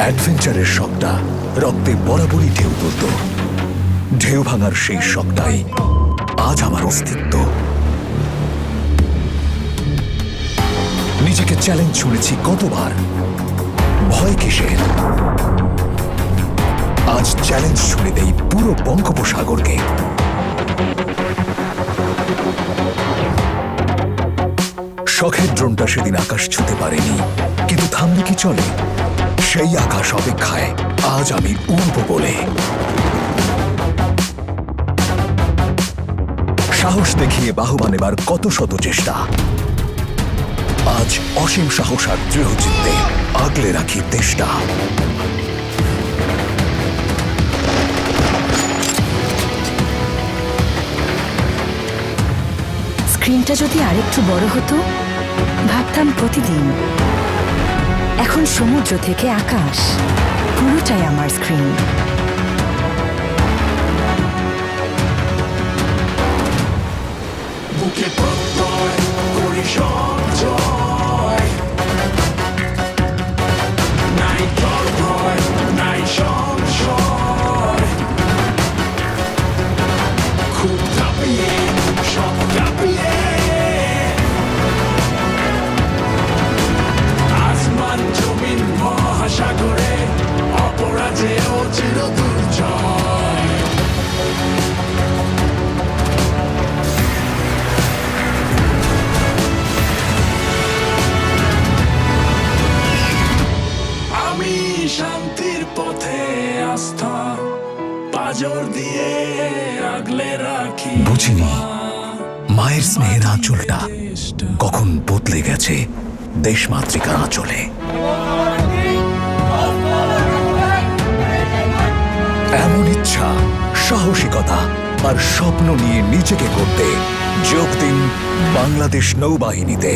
অ্যাডভেঞ্চারের শখটা রক্তে বরাবরই ঢেউ তুলত। ঢেউ ভাঙার সেই শখটাই আজ আমার অস্তিত্ব। নিজেকে চ্যালেঞ্জ ছুড়েছি কতবার, ভয় কিসের? আজ চ্যালেঞ্জ ছুড়ে দেই পুরো বঙ্গোপসাগরকে। শখের ড্রোনটা সেদিন আকাশ ছুঁতে পারেনি, কিন্তু থামলে কি চলে? সেই আকাশ অপেক্ষায় আজ আমি উড়ব বলে। সাহস দেখিয়ে বাহবা নেবার কত শত চেষ্টা, আজ অসীম সাহস আর দৃঢ় চিত্তে আগলে রাখি দেশটা। স্ক্রিনটা যদি আরেকটু বড় হতো, ভাবতাম প্রতিদিন। এখন সমুদ্র থেকে আকাশ পুরোটাই আমার স্ক্রিন। বুকে প্রত্যয় করি সঞ্চয়, নাই তোর ভয় নাই সংশয়। খুব কাঁপিয়ে সব কাঁপিয়ে আসমান জমিন মহাসাগরে অপরাজেয় চির দুর্জয়। আমি শান্তির পথে আস্থা পাজর দিয়ে আগলে রাখি। বুঝিনি মায়ের স্নেহের আঁচলটা কখন বদলে গেছে দেশমাতৃকার আঁচলে। এমন ইচ্ছা, সাহসিকতা আর স্বপ্ন নিয়ে নিজেকে করতে যোগ দিন বাংলাদেশ নৌবাহিনীতে।